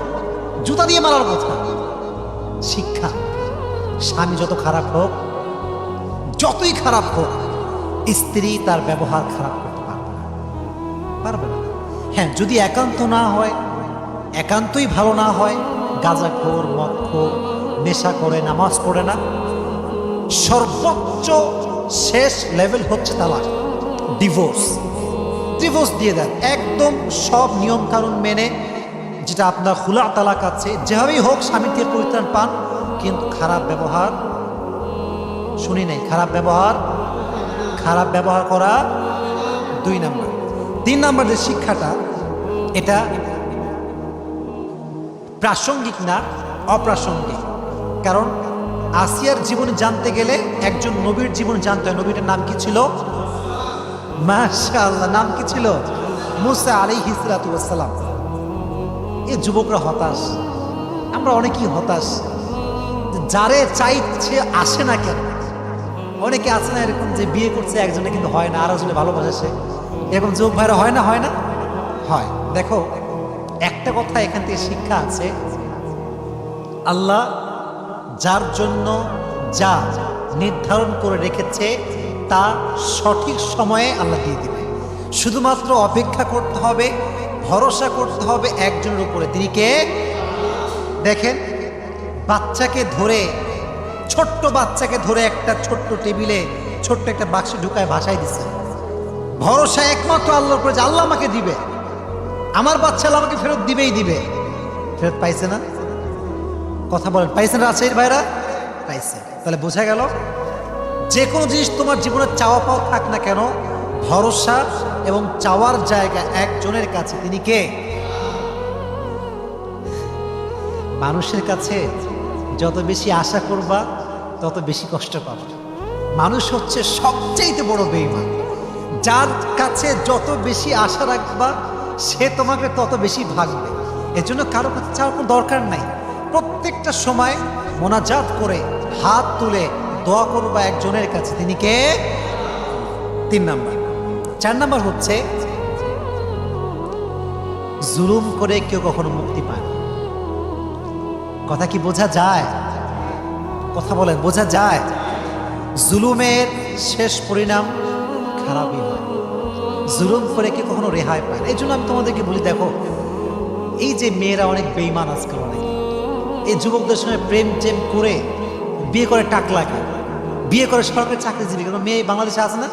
A: জুতা দিয়ে মারার কথা। শিক্ষা, স্বামী যত খারাপ হোক, যতই খারাপ হোক, স্ত্রী তার ব্যবহার খারাপ করতে পারবে না, পারবে না। হ্যাঁ, যদি একান্ত না হয়, একান্তই ভালো না হয়, গাঁজাখোর, মদখোর, নেশা করে, নামাজ পড়ে না, সর্বোচ্চ শেষ লেভেল হচ্ছে তালাক, ডিভোর্স। ডিভোর্স দিয়ে দেন একদম সব নিয়ম কানুন মেনে, যেটা আপনার খুলা তালাক আছে, যেভাবেই হোক স্বামী থেকে পরিত্রাণ পান, কিন্তু খারাপ ব্যবহার শুনি নাই, খারাপ ব্যবহার করা 2 নাম্বার। 3 নাম্বার যে শিক্ষাটা, এটা প্রাসঙ্গিক না, অপ্রাসঙ্গিক। কারণ আসিয়ার জীবনে জানতে গেলে একজন নবীর জীবন জানতে হয়। নবীটার নাম কি ছিল? মাশাআল্লাহ, নাম কি ছিল? মুসা আলাইহিস সালাতু ওয়াস সালাম। এই যুবকরা হতাশ, আমরা অনেকেই হতাশ, যারে চাইছে আসে না কেন। অনেকে আছে না এরকম যে বিয়ে করছে একজনে কিন্তু হয় না, আরো জনে ভালোবাসে সে, এরকম যুবক ভাইরা হয় না হয়। দেখো, একটা কথা এখান থেকে শিক্ষা আছে, আল্লাহ যার জন্য যা নির্ধারণ করে রেখেছে তা সঠিক সময়ে আল্লাহ দিয়ে দিবে। শুধুমাত্র অপেক্ষা করতে হবে, ভরসা করতে হবে একজনের উপরে। তিনি কে? দেখেন, ছোট্ট বাচ্চাকে ধরে একটা ছোট্ট টেবিলে ছোট্ট একটা বাক্সে ঢুকায় ভাসাই দিছে। ভরসা একমাত্র আল্লাহর উপরে যে আল্লাহ আমাকে দিবে, আমার বাচ্চা আমাকে ফেরত দিবেই দিবে। ফেরত পাইছে না? কথা বলেন, পাইছে না রাজশাহীর ভাইরা? পাইছে। তাহলে বোঝা গেল, যে কোনো জিনিস তোমার জীবনে চাওয়া পাওয়া থাক না কেন, ভরসা এবং চাওয়ার জায়গা একজনের কাছে। তিনি কে? মানুষের কাছে যত বেশি আশা করবা তত বেশি কষ্ট পাবা। মানুষ হচ্ছে সবচেয়ে বড় বেঈমান। যার কাছে যত বেশি আশা রাখবা সে তোমাকে তত বেশি ভাগবে। এজন্য কারো কাছে চাওয়ার কোনো দরকার নাই। প্রত্যেকটা সময় মোনাজাত করে হাত তুলে দোয়া করবা একজনের কাছে। তিনি কে? 3 নাম্বার। 4 নাম্বার হচ্ছে, জুলুম করে কেউ কখনো মুক্তি পায় না। কথা কি বোঝা যায়? কথা বলেন, বোঝা যায়? জুলুমের শেষ পরিণাম খারাপই হয়। জুলুম করে কেউ কখনো রেহাই পায় না। এই জন্য আমি তোমাদেরকে বলি, দেখো, এই যে মেয়েরা অনেক বেঈমান আজকাল, অনেক এই যুবকদের সঙ্গে প্রেম করে বিয়ে করে টাকলাকে, বিয়ে করে সরকারি চাকরিজীবী। কোনো মেয়ে বাংলাদেশে আছে না?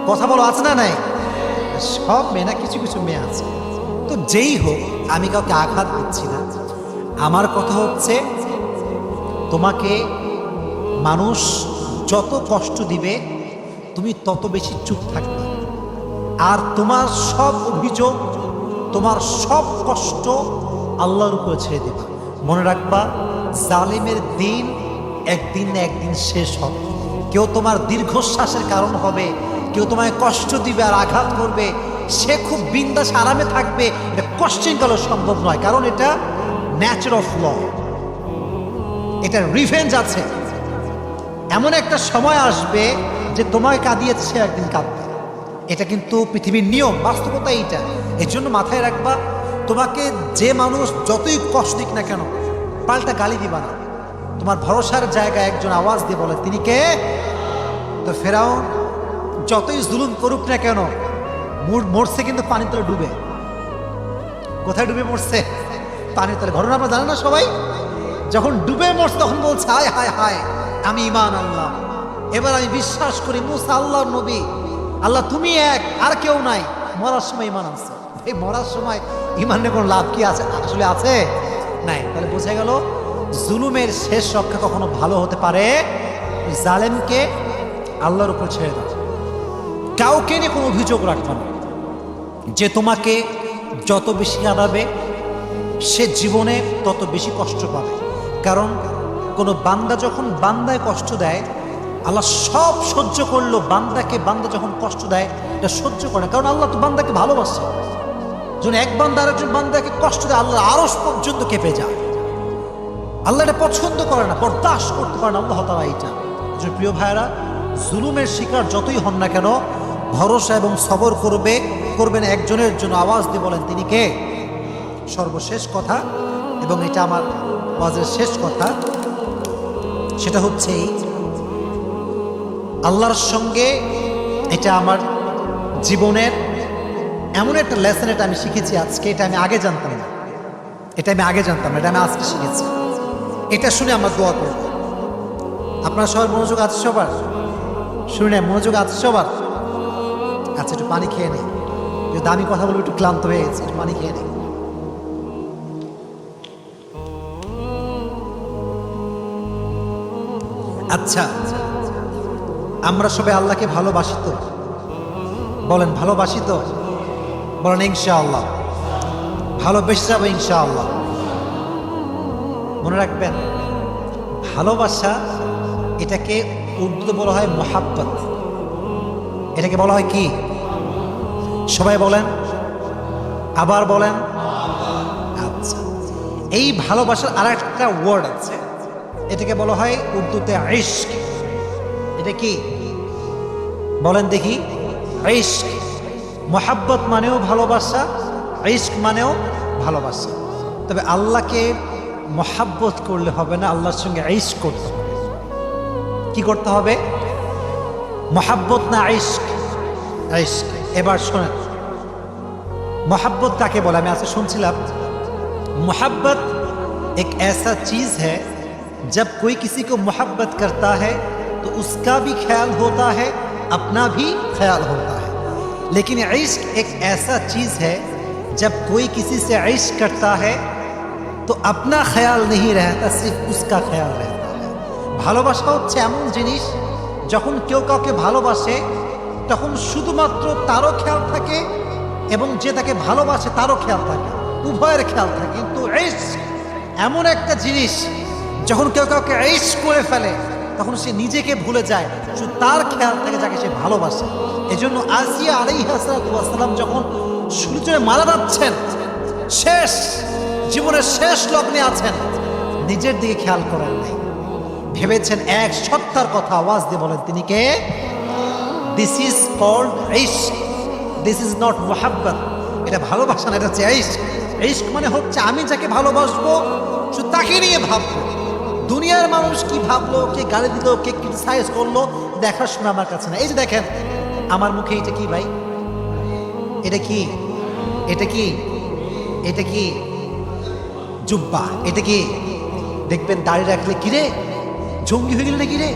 A: কথা বলো, আছে না? নাই। সব মেয়ে না, কিছু কিছু মেয়ে আছে। তো যেই হোক, আমি কাউকে আঘাত দিচ্ছি না। আমার কথা হচ্ছে, তোমাকে মানুষ যত কষ্ট দিবে তুমি তত বেশি চুপ থাকবে, আর তোমার সব অভিযোগ, তোমার সব কষ্ট আল্লাহর উপরে ছেড়ে দেবে। মনে রাখবা, জালিমের দিন একদিন না একদিন শেষ হবে। কেউ তোমার দীর্ঘশ্বাসের কারণ হবে, কেউ তোমায় কষ্ট দিবে আর আঘাত করবে, সে খুব বিন্দাস আরামে থাকবে, এটা কোশ্চেন করা সম্ভব নয়। কারণ এটা ন্যাচার অফ ল, এটা রিভেঞ্জ আছে। এমন একটা সময় আসবে যে তোমায় কাঁদিয়েছে সে একদিন কাঁদবে। এটা কিন্তু পৃথিবীর নিয়ম, বাস্তবতা এইটা। এর জন্য মাথায় রাখবা, তোমাকে যে মানুষ যতই কষ্ট দিক না কেন, পাল্টা গালি দিবা না। তোমার ভরসার জায়গায় একজন আওয়াজ দিয়ে বলে, তিনি কে? তো ফেরাউন যতই জুলুম করুক না কেন, মরছে কিন্তু পানির তলে ডুবে। কোথায় ডুবে মরছে? পানির তলে। ঘটনা আপনারা জানেন না সবাই? যখন ডুবে মরছে তখন বলছে, হায় হায় হায়, আমি ঈমান আনলাম, এবার আমি বিশ্বাস করি মুসা আল্লাহর নবী, আল্লাহ তুমি এক, আর কেউ নাই। মরার সময় ঈমান আনছে। এই মরার সময় ঈমানের কোনো লাভ কি আছে? আসলে আছে? নাই। তাহলে বোঝা গেল, জুলুমের শেষ রক্ষা কখনো ভালো হতে পারে? জালেমকে আল্লাহর উপর ছেড়ে দাও। কাউকে নিয়ে কোনো অভিযোগ রাখবে না। যে তোমাকে যত বেশি কাঁদাবে সে জীবনে তত বেশি কষ্ট পাবে। কারণ কোনো বান্দা যখন বান্দায় কষ্ট দেয়, আল্লাহ সব সহ্য করলো, বান্দা যখন কষ্ট দেয় এটা সহ্য করে না। কারণ আল্লাহ তো বান্দাকে ভালোবাসে। যখন এক বান্দা আরেকজন বান্দাকে কষ্ট দেয়, আল্লাহ আরশ পর্যন্ত কেঁপে যায়। আল্লাহ এটা পছন্দ করে না, বরদাস্ত করতে পারে না আল্লাহ তাআলা এটা। প্রিয় ভাইরা, জুলুমের শিকার যতই হন না কেন, ভরসা এবং সবর করবেন একজনের জন্য। আওয়াজ দিয়ে বলেন, তিনি কে? সর্বশেষ কথা, এবং এটা আমার ওয়াজের শেষ কথা, সেটা হচ্ছে আল্লাহর সঙ্গে, এটা আমার জীবনের এমন একটা লেসন, এটা আমি শিখেছি আজকে। এটা আমি আগে জানতাম না, এটা আমি আজকে শিখেছি। এটা শুনে আমরা দোয়া করব। আপনার সবার মনোযোগ আছে সবার? শুনে মনোযোগ আছে সবার? আচ্ছা, একটু পানি খেয়ে নেই। একটু দামি কথা বলবো, একটু ক্লান্ত হয়ে গেছে, একটু পানি খেয়ে নেই। আচ্ছা, আমরা সবাই আল্লাহকে ভালোবাসি তো? বলেন ভালোবাসি তো? বলেন ইনশাআল্লাহ ভালোবেসে যাবো ইনশাআল্লাহ। মনে রাখবেন, ভালোবাসা এটাকে উর্দুতে বলা হয় মোহাব্বত। এটাকে বলা হয় কি? সবাই বলেন, আবার বলেন। আচ্ছা, এই ভালোবাসার আর একটা ওয়ার্ড আছে, এটাকে বলা হয় উর্দুতে ইশক। এটা কি বলেন দেখি? ইশক। মোহাব্বত মানেও ভালোবাসা, ইশক মানেও ভালোবাসা। তবে আল্লাহকে মোহাব্বত করলে হবে না, আল্লাহর সঙ্গে ইশক করতে হবে। কি করতে হবে? মোহাব্বত না ইশক? ইশক। এবার শোনেন, मोहब्बत काके बोला? मैं आपसे सुनছিলাম, मोहब्बत एक ऐसा चीज है, जब कोई किसी को मोहब्बत करता है तो उसका भी ख्याल होता है, अपना भी ख्याल होता है। लेकिन इश्क एक ऐसा चीज है, जब कोई किसी से इश्क करता है तो अपना ख्याल नहीं रहता, सिर्फ उसका ख्याल रहता है। ভালোবাসা হচ্ছে এমন জিনিস, যখন কেউ কাউকে ভালোবাসে তখন শুধুমাত্র তারও খেয়াল থাকে এবং যে তাকে ভালোবাসে তারও খেয়াল থাকে, উভয়ের খেয়াল থাকে। কিন্তু ইশক এমন একটা জিনিস, যখন কেউ কাউকে ইশক করে ফেলে তখন সে নিজেকে ভুলে যায়, শুধু তার খেয়াল থাকে যাকে সে ভালোবাসে। এজন্য আসিয়া আলাইহিস সালাম যখন সূর্যে মারা যাচ্ছেন, শেষ জীবনের শেষ লগ্নে আছেন, নিজের দিকে খেয়াল করেন নাই, ভেবেছেন এক সত্তার কথা। আওয়াজ দিয়ে বলেন, তিনি কে? দিস ইজ কল্ড ইশক, দিস ইজ নট মোহাব্বত। এটা ভালোবাসা না, এটা হচ্ছে ইশক। ইশক মানে হচ্ছে আমি যাকে ভালোবাসবো শুধু তাকে নিয়ে ভাববো, দুনিয়ার মানুষ কি ভাবলো, কে গালি দিল, কে ক্রিটিসাইজ করলো, দেখার সময় আমার কাছে না। এই যে দেখেন আমার মুখে, এটা কি ভাই? এটা কি? এটা কি? এটা কি? জুব্বা। এটা কি? দেখবেন দাড়ি রাখলে কিরে জঙ্গি হয়ে গেলে না কিরে,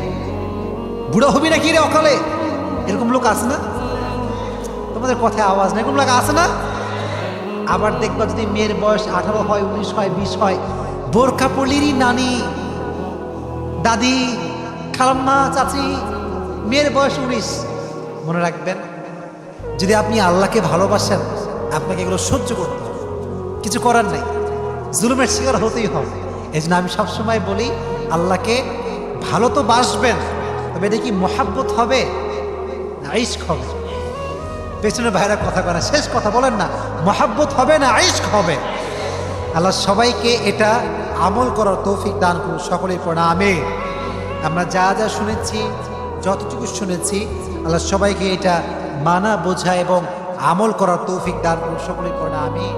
A: বুড়া হবি না কিরে অকালে, এরকম লোক আছে না? তোমাদের কথায় আওয়াজ না, এরকম লোক আছে না? আবার দেখবা যদি মেয়ের বয়স 18 হয়, 19 হয়, 20 হয়, বোরকা পরলেরই নানি, দাদি, খালাম্মা, চাচি, মেয়ের বয়স 19। মনে রাখবেন, যদি আপনি আল্লাহকে ভালোবাসেন আপনাকে এগুলো সহ্য করতে হবে, কিছু করার নেই, জুলুমের শিকার হতেই হবে। এই জন্য আমি সবসময় বলি, আল্লাহকে ভালো তো বাসবেন, তবে এটা কি মোহাব্বত হবে না ইশক হবে? পেছনে ভাইরা কথা করা, শেষ কথা বলেন না, মোহাব্বত হবে না ইশক হবে? আল্লাহ সবাইকে এটা আমল করার তৌফিক দান করুন, সকলেই পড়া আমিন। আমরা যা যা শুনেছি, যতটুকু শুনেছি, আল্লাহ সবাইকে এটা মানা, বোঝা এবং আমল করার তৌফিক দান করুন, সকলেই পড়া আমিন।